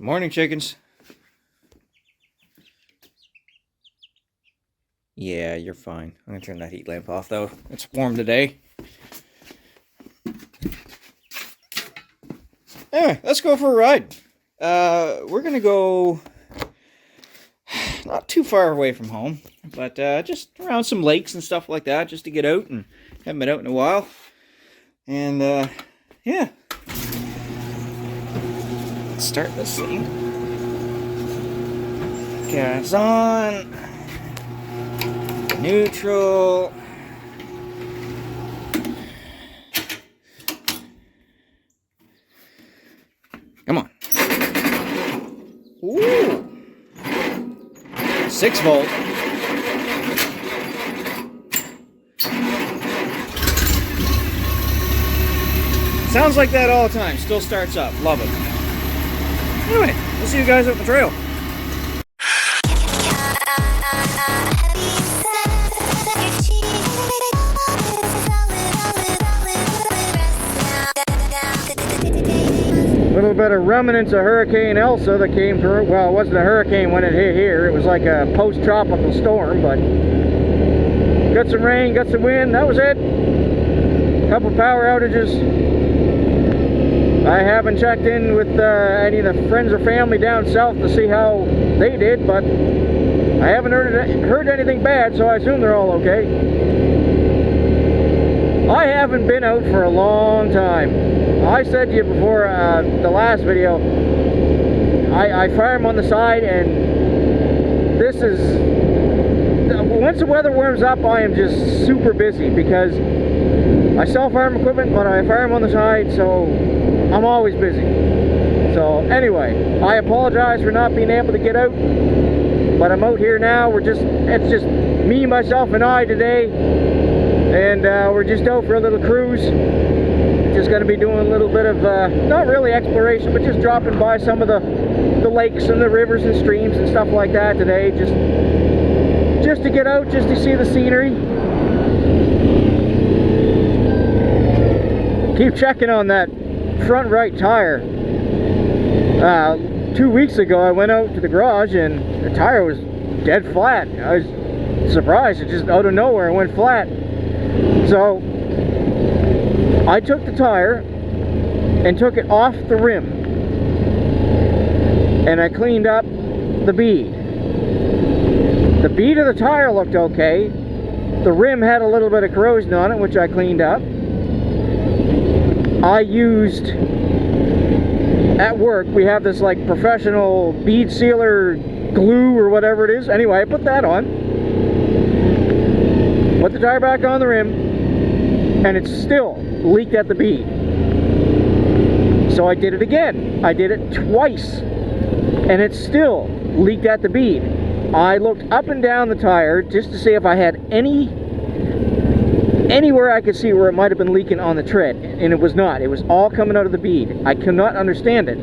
Morning, chickens. Yeah, you're fine. I'm gonna turn that heat lamp off though. It's warm today. Anyway, let's go for a ride. We're gonna go not too far away from home, but just around some lakes and stuff like that, just to get out, and haven't been out in a while. And yeah, let's start this thing. Gas on. Neutral. Come on. Ooh. 6 volt. Sounds like that all the time. Still starts up. Love it. Anyway, we'll see you guys up the trail. A little bit of remnants of Hurricane Elsa that came through. Well, it wasn't a hurricane when it hit here. It was like a post-tropical storm, but got some rain, got some wind. That was it. Couple power outages. I haven't checked in with any of the friends or family down south to see how they did, but I haven't heard anything bad, so I assume they're all okay. I haven't been out for a long time. I said to you before the last video, I fire them on the side, and this is, once the weather warms up, I am just super busy because I sell firearm equipment, but I fire them on the side, so I'm always busy. So anyway, I apologize for not being able to get out, but I'm out here now. It's just me, myself, and I today, and we're just out for a little cruise. Just going to be doing a little bit of, not really exploration, but just dropping by some of the lakes and the rivers and streams and stuff like that today, just to get out, just to see the scenery. Keep checking on that front right tire. 2 weeks ago I went out to the garage and the tire was dead flat. I was surprised, it just out of nowhere went flat. So I took the tire and took it off the rim, and I cleaned up the bead. The bead of the tire looked okay. The rim had a little bit of corrosion on it, which I cleaned up. I used, at work, we have this like professional bead sealer glue or whatever it is. Anyway, I put that on, put the tire back on the rim, and it still leaked at the bead. So I did it again. I did it twice, and it still leaked at the bead. I looked up and down the tire just to see if I had anywhere I could see where it might have been leaking on the tread, and it was not. It was all coming out of the bead. I could not understand it.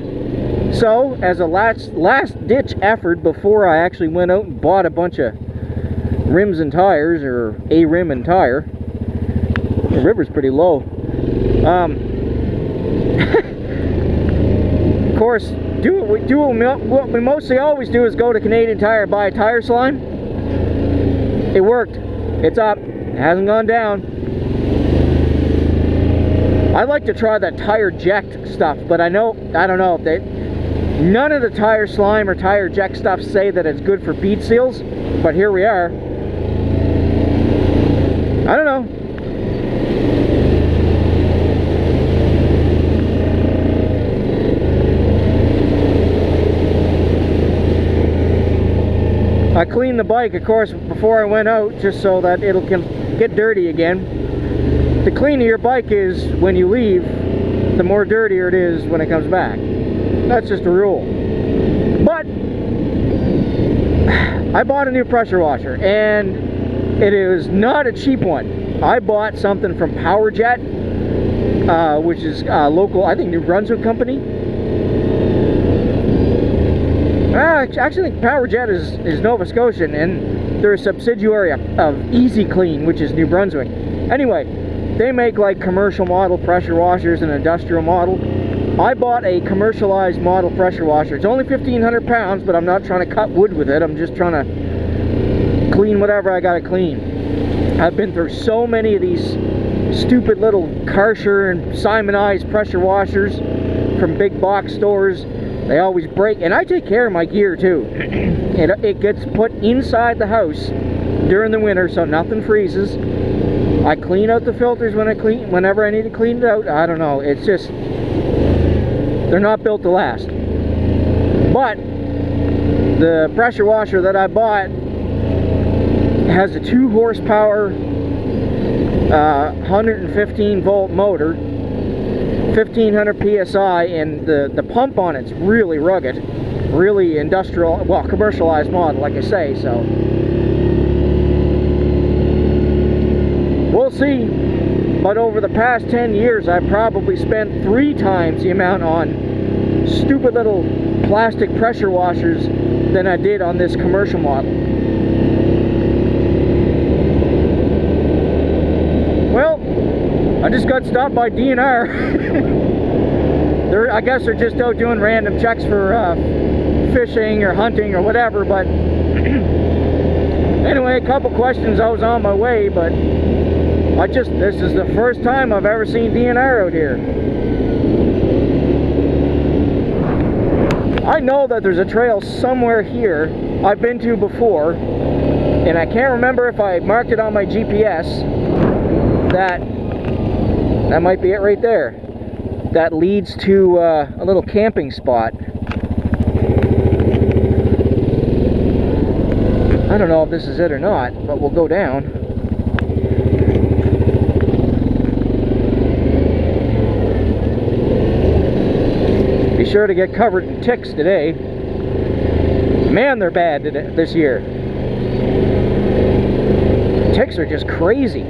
So as a last ditch effort, before I actually went out and bought a bunch of rims and tires, or a rim and tire, the river's pretty low. Of course, what we mostly always do is go to Canadian Tire, buy a tire slime. It worked. It's up. It hasn't gone down. I'd like to try that tire eject stuff, but I don't know. None of the tire slime or tire eject stuff say that it's good for bead seals, but here we are. I don't know. I cleaned the bike, of course, before I went out, just so that it can get dirty again. The cleaner your bike is when you leave, the more dirtier it is when it comes back. That's just a rule. But I bought a new pressure washer, and it is not a cheap one. I bought something from PowerJet, which is a local, I think, New Brunswick company. Actually, I think PowerJet is Nova Scotian, and they're a subsidiary of Easy Clean, which is New Brunswick. Anyway, they make like commercial model pressure washers and industrial model. I bought a commercialized model pressure washer. It's only 1,500 pounds, but I'm not trying to cut wood with it. I'm just trying to clean whatever I gotta clean. I've been through so many of these stupid little Karcher and Simonized pressure washers from big box stores. They always break, and I take care of my gear too. It gets put inside the house during the winter so nothing freezes. I clean out the filters whenever I need to clean it out. I don't know, it's just, they're not built to last. But the pressure washer that I bought has a 2 horsepower 115 volt motor, 1500 psi, and the pump on it's really rugged, really industrial, well, commercialized model, like I say. So we'll see. But over the past 10 years, I've probably spent 3 times the amount on stupid little plastic pressure washers than I did on this commercial model. Well, I just got stopped by DNR. I guess they're just out doing random checks for fishing or hunting or whatever, but anyway, a couple questions. I was on my way, but this is the first time I've ever seen DNR out here. I know that there's a trail somewhere here I've been to before, and I can't remember if I marked it on my GPS. That might be it right there. That leads to a little camping spot. I don't know if this is it or not, but we'll go down. Be sure to get covered in ticks today. Man, they're bad this year. Ticks are just crazy.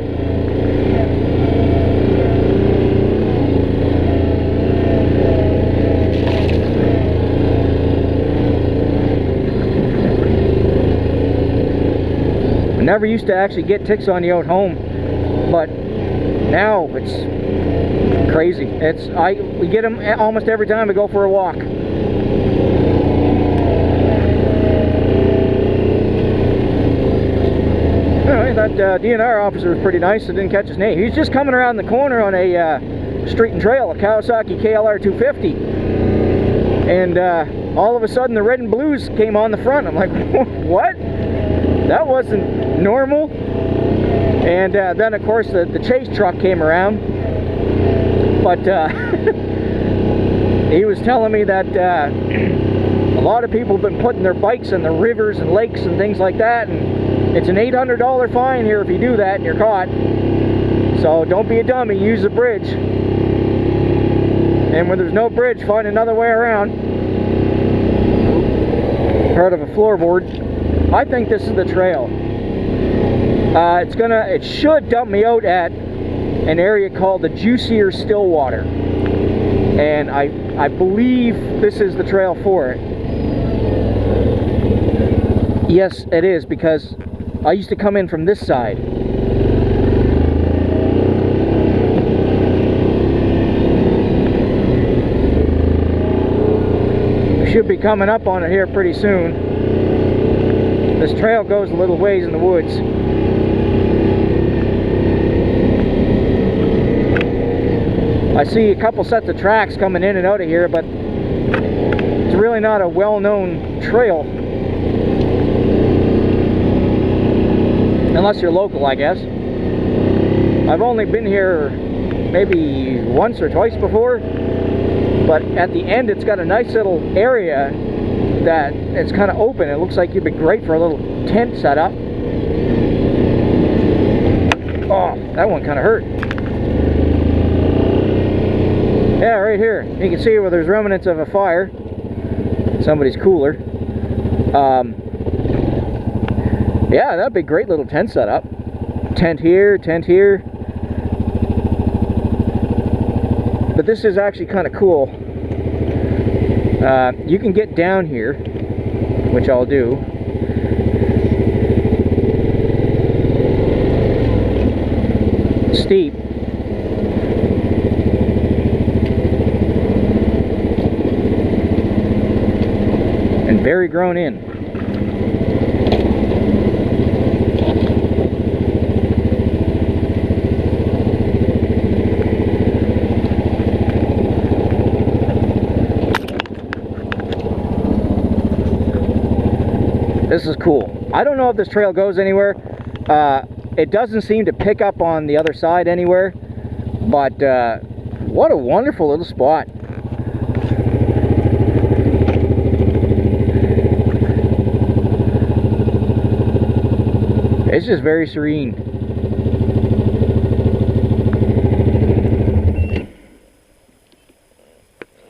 Never used to actually get ticks on you out home, but now it's crazy. We get them almost every time we go for a walk. Anyway, that DNR officer was pretty nice. I didn't catch his name. He's just coming around the corner on a street and trail, a Kawasaki KLR 250, and all of a sudden the red and blues came on the front. I'm like, what? That wasn't normal. And then of course the chase truck came around, but he was telling me that a lot of people have been putting their bikes in the rivers and lakes and things like that, and it's an $800 fine here if you do that and you're caught. So don't be a dummy, use the bridge, and when there's no bridge, find another way around. Part of a floorboard. I think this is the trail. It should dump me out at an area called the Juicier Stillwater, and I believe this is the trail for it. Yes, it is, because I used to come in from this side. We should be coming up on it here pretty soon. This trail goes a little ways in the woods. I see a couple sets of tracks coming in and out of here, but it's really not a well-known trail. Unless you're local, I guess. I've only been here maybe once or twice before, but at the end it's got a nice little area that it's kind of open. It looks like it'd be great for a little tent setup. Oh, that one kind of hurt. Yeah, right here. You can see where there's remnants of a fire. Somebody's cooler. Yeah, that'd be a great little tent setup. Tent here, tent here. But this is actually kind of cool. You can get down here, which I'll do. Steep. Very grown in. This is cool. I don't know if this trail goes anywhere. It doesn't seem to pick up on the other side anywhere, but what a wonderful little spot. It's just very serene.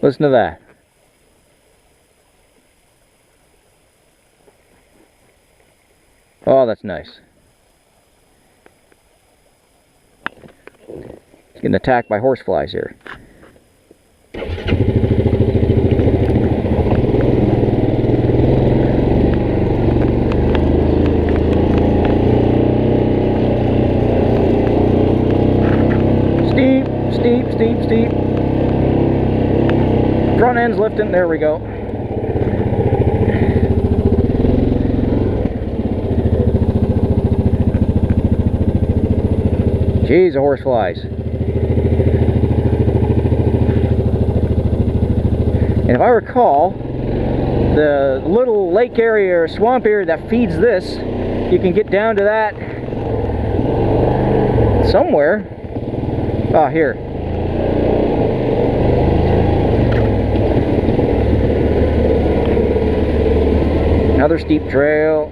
Listen to that. Oh, that's nice. It's getting attacked by horseflies here. Steep, steep, steep, steep. Front end's lifting, there we go. Jeez, the horseflies. And if I recall, the little lake area or swamp area that feeds this, you can get down to that somewhere. Oh, here. Another steep trail.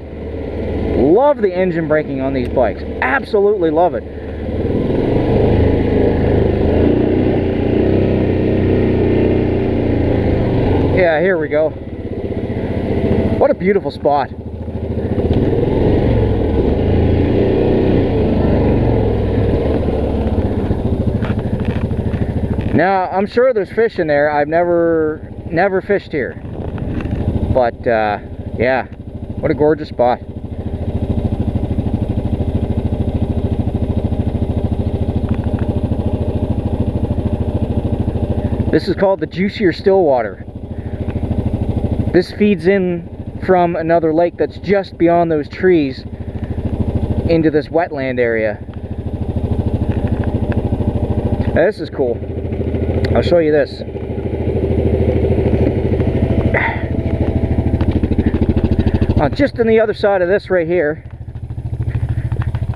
Love the engine braking on these bikes. Absolutely love it. Yeah, here we go. What a beautiful spot. Now, I'm sure there's fish in there. I've never fished here. But, yeah, what a gorgeous spot. This is called the Juicier Stillwater. This feeds in from another lake that's just beyond those trees into this wetland area. Now, this is cool. I'll show you this. Just on the other side of this right here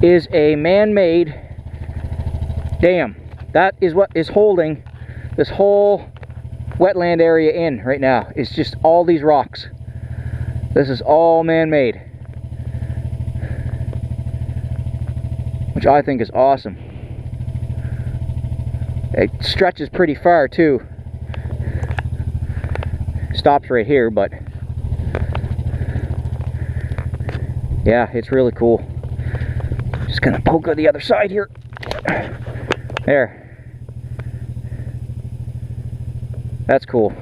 is a man-made dam. That is what is holding this whole wetland area in right now. It's just all these rocks. This is all man-made, which I think is awesome. It stretches pretty far too. Stops right here, but yeah, it's really cool. Just gonna poke on the other side here. There. That's cool.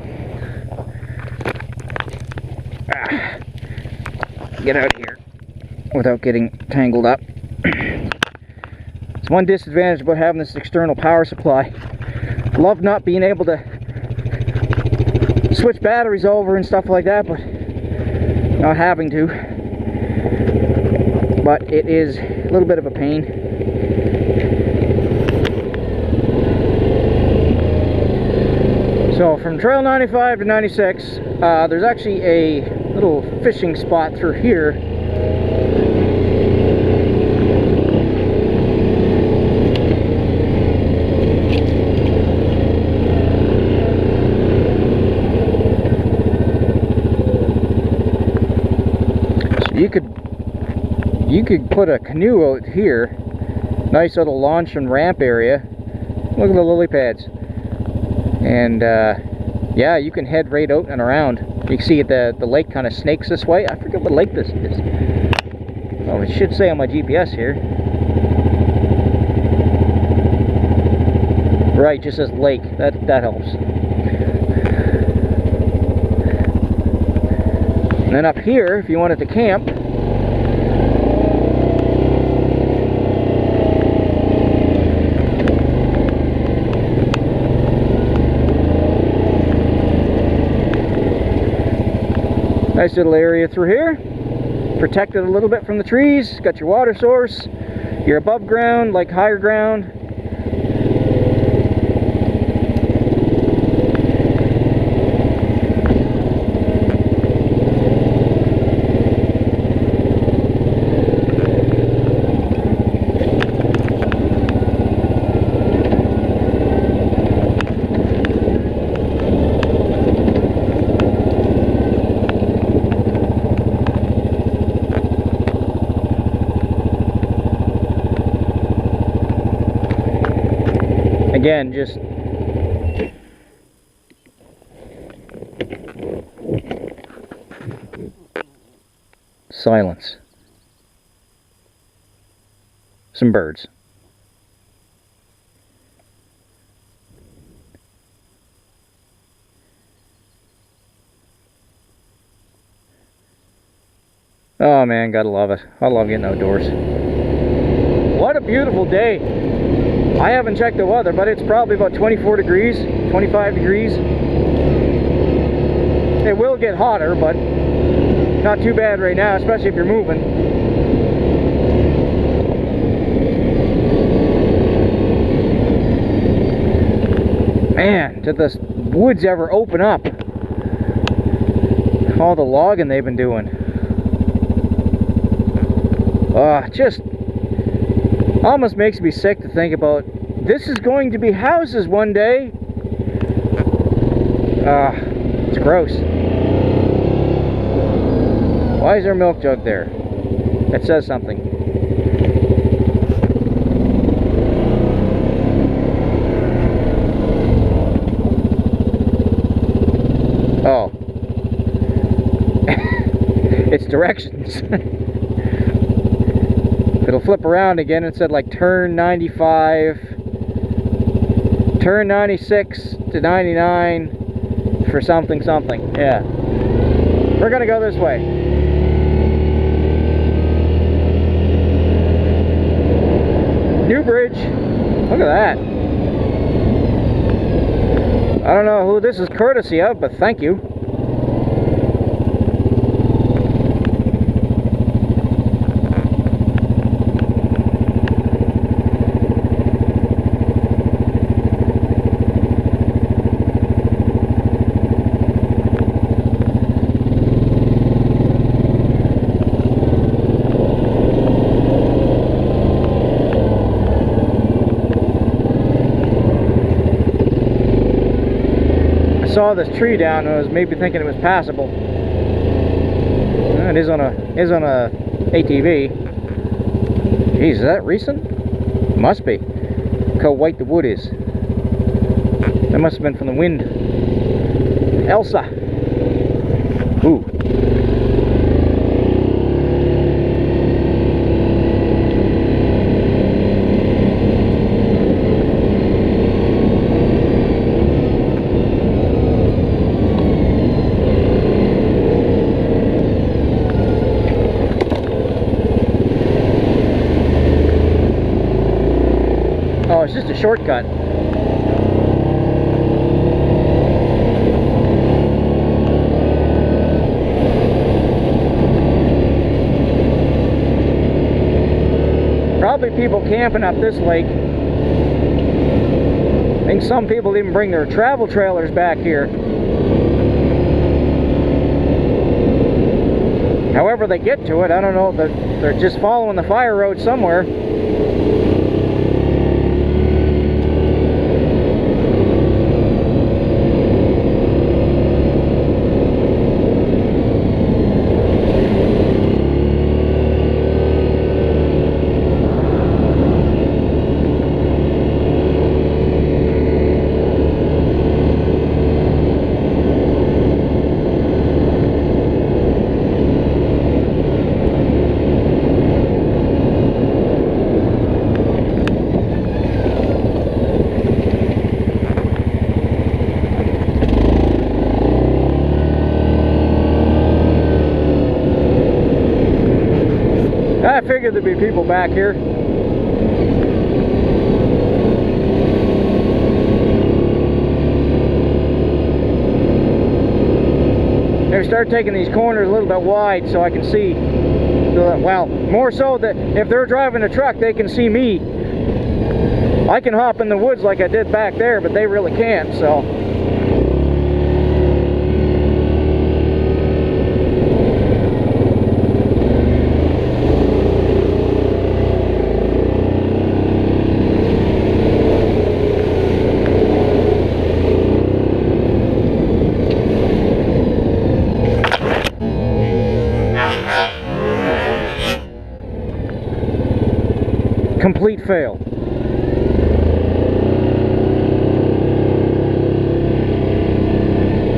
Get out of here without getting tangled up. It's one disadvantage about having this external power supply. Love not being able to switch batteries over and stuff like that, but not having to. But it is a little bit of a pain. So from Trail 95 to 96, there's actually a little fishing spot through here. So you could put a canoe out here. Nice little launch and ramp area. Look at the lily pads. And yeah, you can head right out and around. You can see the lake kind of snakes this way. I forget what lake this is. Oh, it should say on my GPS here. Right, just says lake. That helps. And then up here, if you wanted to camp, Nice little area through here. Protected a little bit from the trees. Got your water source. You're above ground, like higher ground. Again, just silence. Some birds. Oh man, gotta love it. I love getting outdoors. What a beautiful day. I haven't checked the weather, but it's probably about 24 degrees, 25 degrees. It will get hotter, but not too bad right now, especially if you're moving. Man, did the woods ever open up? All the logging they've been doing. Just almost makes me sick to think about this is going to be houses one day. It's gross. Why is there a milk jug there? It says something. Oh. It's directions. It'll flip around again and said like turn 95, turn 96 to 99 for something something. Yeah. We're gonna go this way. New bridge. Look at that. I don't know who this is courtesy of, but thank you. Saw this tree down and I was maybe thinking it was passable. It is on a ATV. Jeez, is that recent? Must be. Look how white the wood is. That must have been from the wind. Elsa. Ooh. It's just a shortcut. Probably people camping up this lake. I think some people even bring their travel trailers back here. However they get to it, I don't know. They're just following the fire road somewhere. I figured there'd be people back here. Maybe start taking these corners a little bit wide so I can see, well, more so that if they're driving a truck, they can see me. I can hop in the woods like I did back there, but they really can't, so. Complete fail.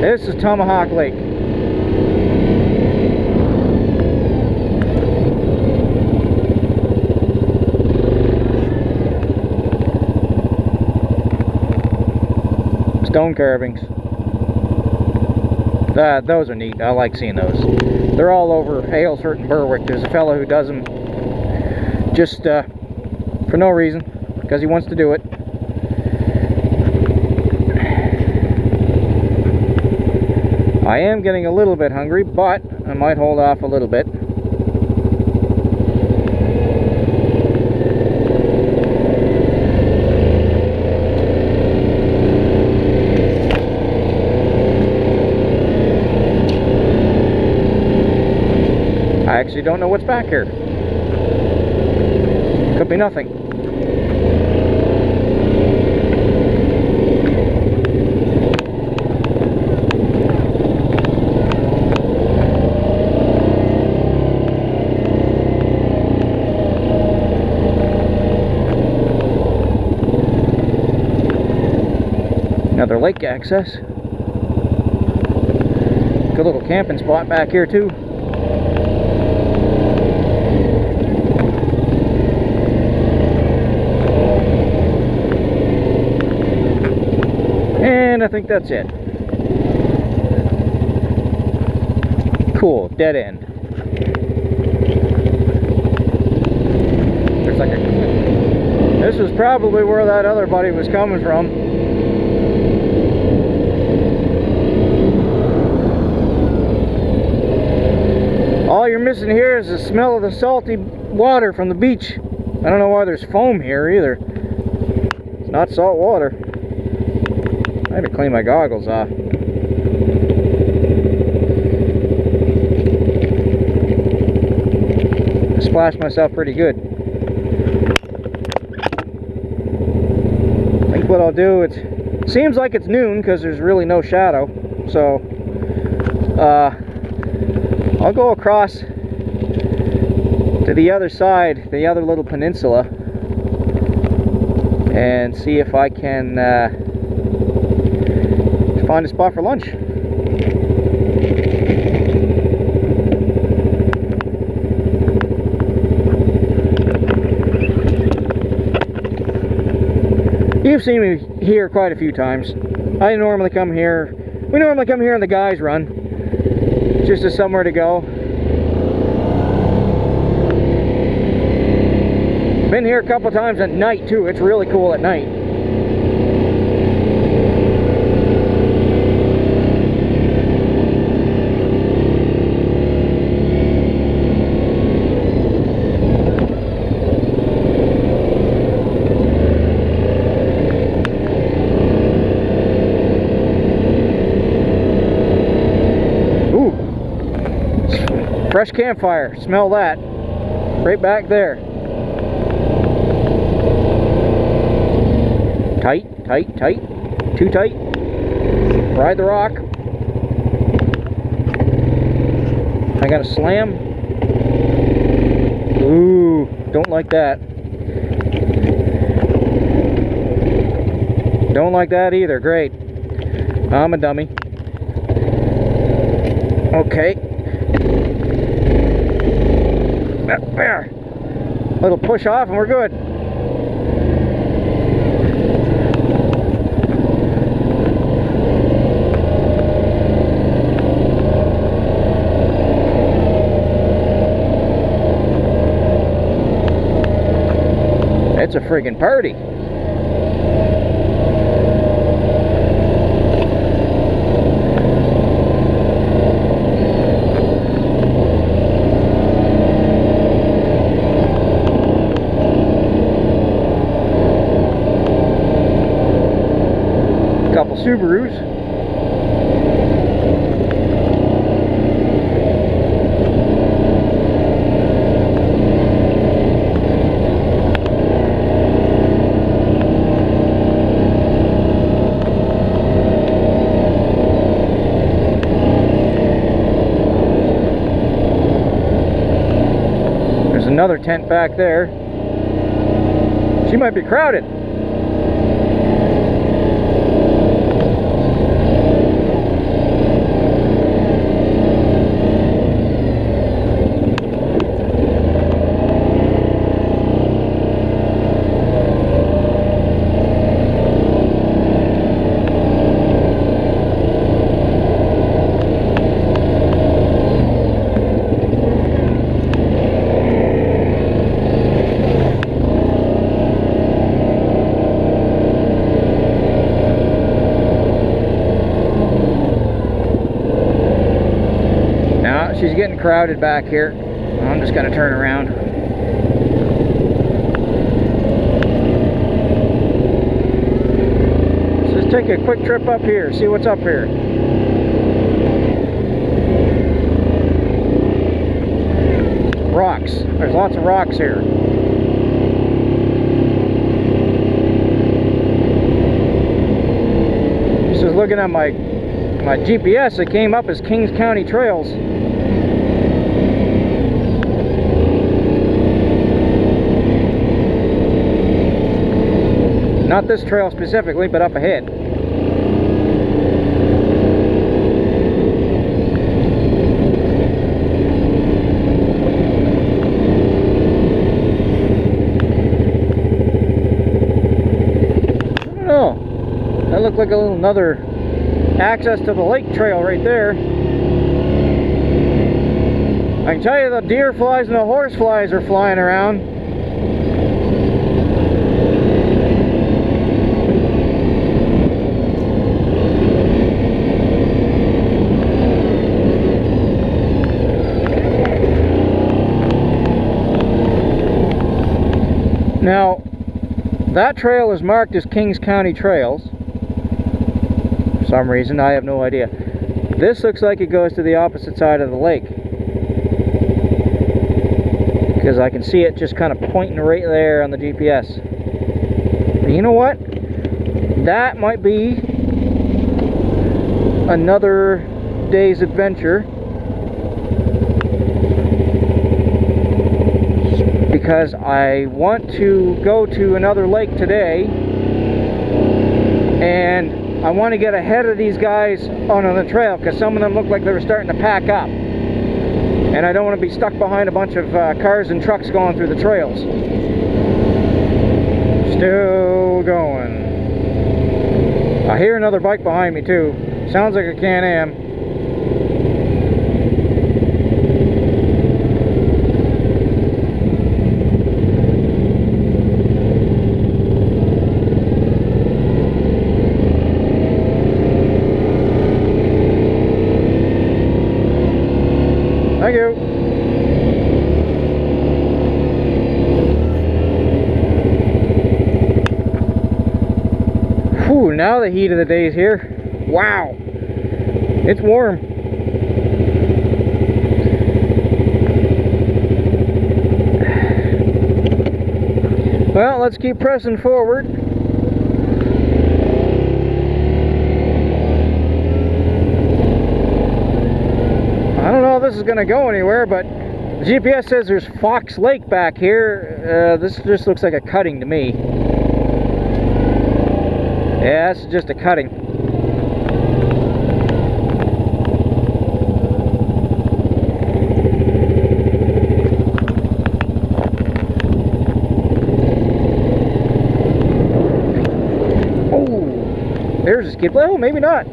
This is Tomahawk Lake. Stone carvings. Those are neat. I like seeing those. They're all over Aylesford and Berwick. There's a fellow who does them just for no reason, because he wants to do it. I am getting a little bit hungry, but I might hold off a little bit. I actually don't know what's back here. Could be nothing. Another lake access. Good little camping spot back here too. And I think that's it. Cool, dead end. There's like a... This was probably where that other buddy was coming from. All you're missing here is the smell of the salty water from the beach. I don't know why there's foam here either. It's not salt water. I had to clean my goggles off. I splashed myself pretty good. I think what I'll do, it seems like it's noon because there's really no shadow. So, I'll go across to the other side, the other little peninsula, and see if I can find a spot for lunch. You've seen me here quite a few times. I normally come here, we normally come here on the guys' run. Just as somewhere to go. Been here a couple times at night too. It's really cool at night. Fresh campfire, smell that. Right back there. Tight, tight, tight. Too tight. Ride the rock. I got a slam. Ooh, don't like that. Don't like that either, great. I'm a dummy. Okay. There. Little push off and we're good. It's a friggin' party. Subarus. There's another tent back there. She might be crowded. She's getting crowded back here. I'm just going to turn around. Let's just take a quick trip up here, see what's up here. Rocks. There's lots of rocks here. Just looking at my GPS, it came up as Kings County Trails. Not this trail specifically, but up ahead. I don't know. That looked like another access to the lake trail right there. I can tell you the deer flies and the horse flies are flying around. Now, that trail is marked as Kings County Trails. For some reason, I have no idea. This looks like it goes to the opposite side of the lake. Because I can see it just kind of pointing right there on the GPS. But you know what? That might be another day's adventure. Because I want to go to another lake today, and I want to get ahead of these guys on the trail, because some of them look like they were starting to pack up, and I don't want to be stuck behind a bunch of cars and trucks going through the trails. Still going. I hear another bike behind me too. Sounds like a Can-Am. Thank you. Whew, now the heat of the day is here. Wow. It's warm. Well, let's keep pressing forward. I don't know if this is going to go anywhere, but the GPS says there's Fox Lake back here. This just looks like a cutting to me. Yeah, it's just a cutting. Oh, there's a skid. Well, maybe not.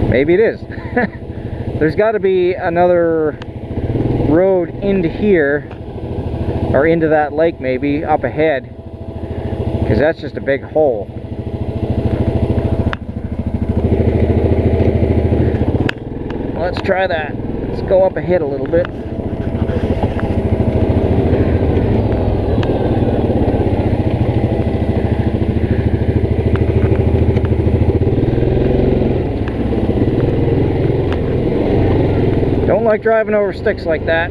Maybe it is. There's got to be another road into here, or into that lake maybe, up ahead, because that's just a big hole. Let's try that. Let's go up ahead a little bit. like driving over sticks like that.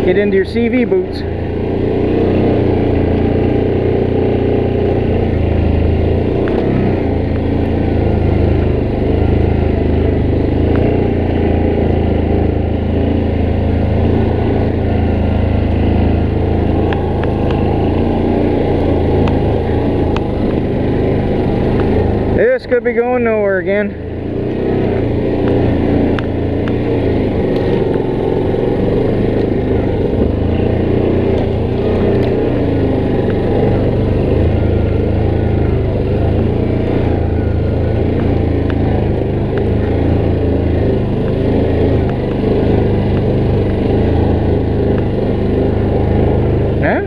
Get into your CV boots. This could be going nowhere again.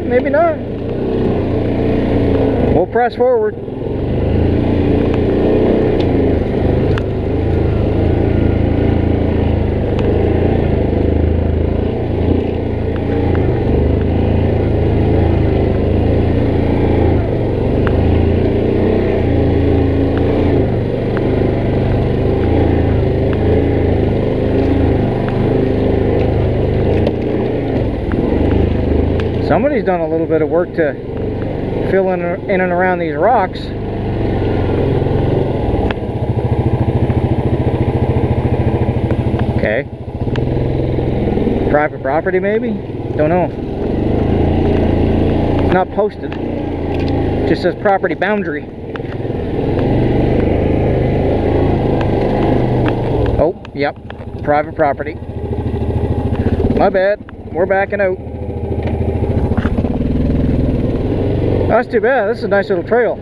Maybe not. We'll press forward. Somebody's done a little bit of work to fill in and around these rocks. Okay. Private property maybe? Don't know. It's not posted. It just says property boundary. Oh, yep. Private property. My bad. We're backing out. That's too bad. This is a nice little trail.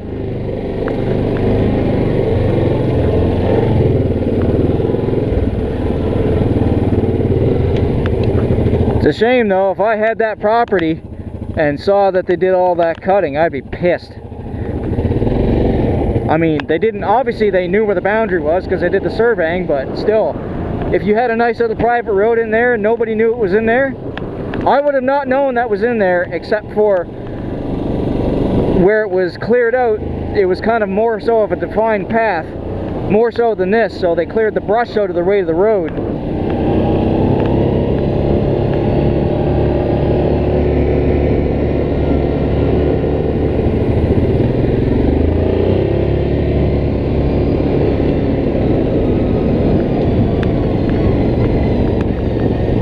It's a shame though, if I had that property and saw that they did all that cutting, I'd be pissed. I mean, they didn't, obviously they knew where the boundary was because they did the surveying, but still, if you had a nice little private road in there and nobody knew it was in there, I would have not known that was in there, except for where it was cleared out. It was kind of more so of a defined path, more so than this, so they cleared the brush out of the way of the road.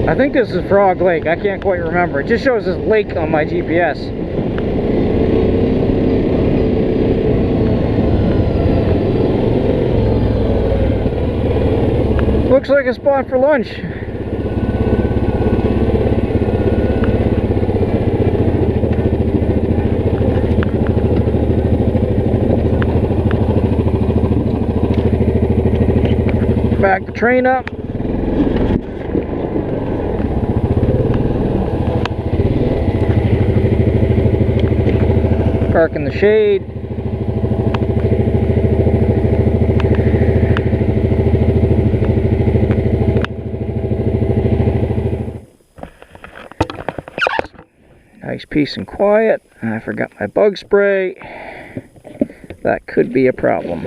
I think this is Frog Lake. I can't quite remember. It just shows this lake on my GPS. Looks like a spot for lunch. Back the train up. Park in the shade. Nice peace and quiet. I forgot my bug spray. That could be a problem.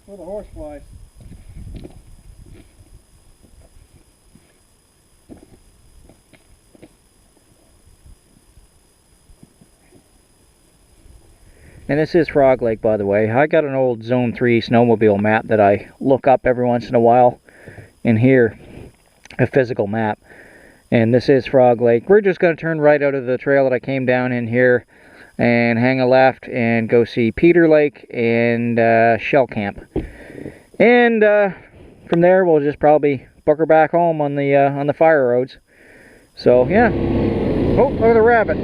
Oh, the horse flies. And this is Frog Lake, by the way. I got an old Zone 3 snowmobile map that I look up every once in a while in here, a physical map. And this is Frog Lake. We're just going to turn right out of the trail that I came down in here and hang a left and go see Peter Lake and Shell Camp. And from there we'll just probably bucker back home on the fire roads. So yeah. Oh, look at the rabbit.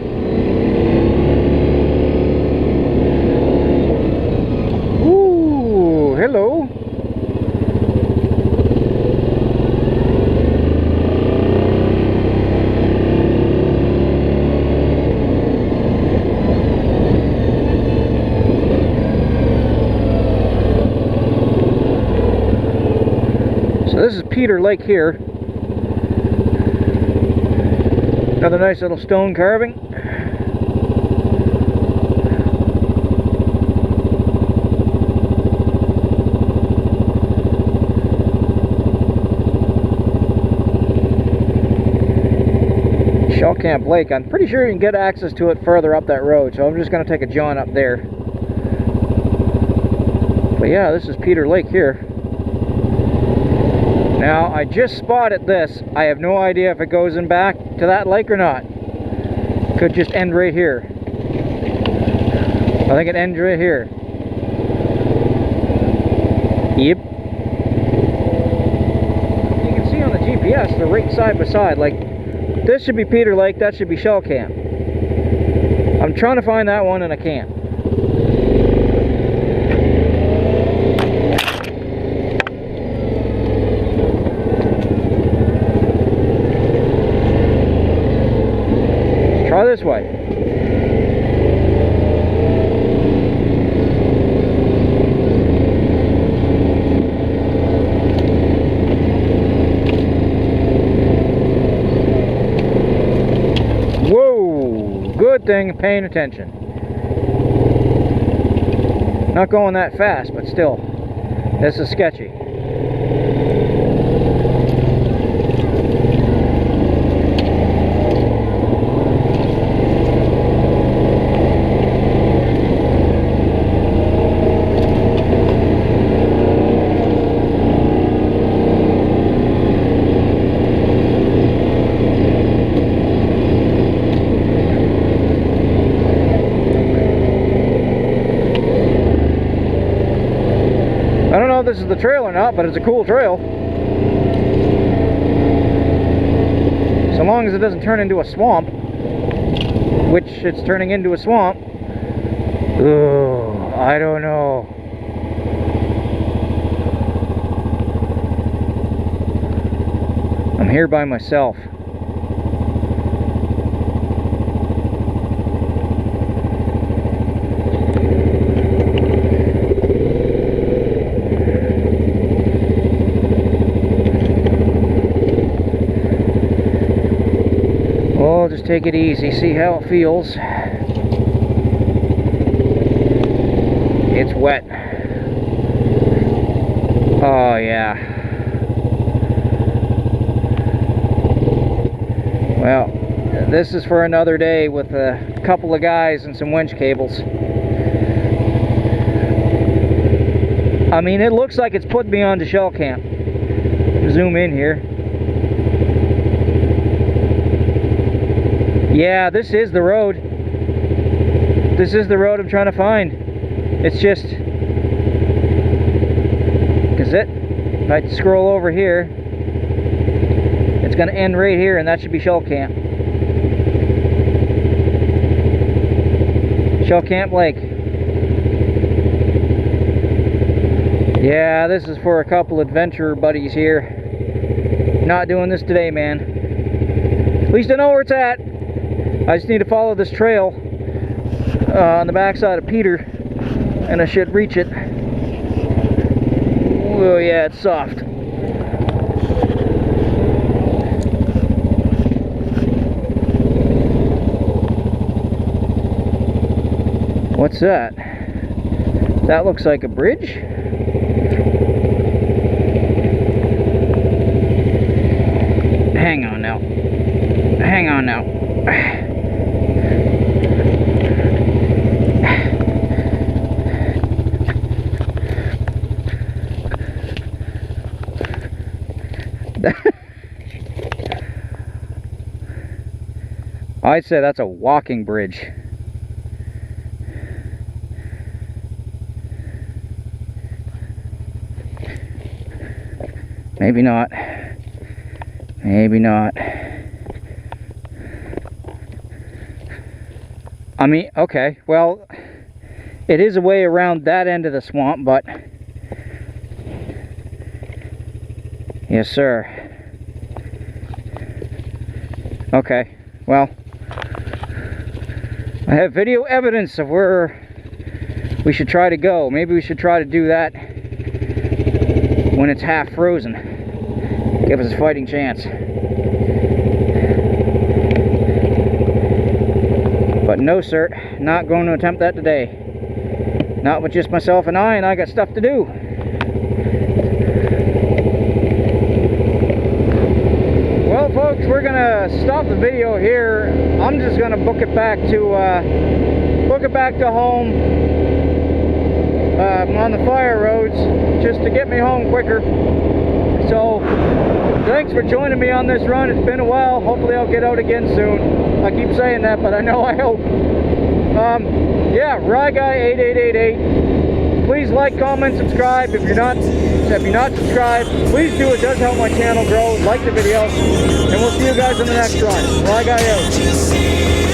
Hello. So this is Peter Lake here. Another nice little stone carving. Shell Camp Lake. I'm pretty sure you can get access to it further up that road, so I'm just going to take a jaunt up there. But yeah, this is Peter Lake here. Now, I just spotted this. I have no idea if it goes in back to that lake or not. Could just end right here. I think it ends right here. Yep. You can see on the GPS, they're right side by side. Like, this should be Peter Lake, that should be Shell Camp. I'm trying to find that one and I can't. Try this way. Whoa! Good thing paying attention. Not going that fast, but still, this is sketchy. I don't know if this is the trail or not, but it's a cool trail. So long as it doesn't turn into a swamp, which it's turning into a swamp. Ugh, I don't know. I'm here by myself. Oh, just take it easy, see how it feels. It's wet. Oh yeah. Well, this is for another day with a couple of guys and some winch cables. I mean, it looks like it's put me onto Shell Camp. Zoom in here. Yeah, this is the road. This is the road I'm trying to find. It's just, is it? If I scroll over here, it's going to end right here, and that should be Shell Camp. Shell Camp Lake. Yeah, this is for a couple adventure buddies here. Not doing this today, man. At least I know where it's at. I just need to follow this trail on the backside of Peter, and I should reach it. Oh yeah, it's soft. What's that? That looks like a bridge. Hang on now. Hang on now. I'd say that's a walking bridge. Maybe not. Maybe not. I mean, okay, well, it is a way around that end of the swamp, but yes, sir. Okay, well, I have video evidence of where we should try to go. Maybe we should try to do that when it's half frozen. Give us a fighting chance. But no, sir, not going to attempt that today. Not with just myself and I got stuff to do. Well, folks, we're gonna stop the video here. I'm just gonna book it back to home on the fire roads, just to get me home quicker. So thanks for joining me on this run. It's been a while. Hopefully I'll get out again soon. I keep saying that, but I know I hope. Yeah, RyeGuy8888. Please like, comment, subscribe. If you're not subscribed, please do. It does help my channel grow. Like the video, and we'll see you guys in the next one. RyeGuy out.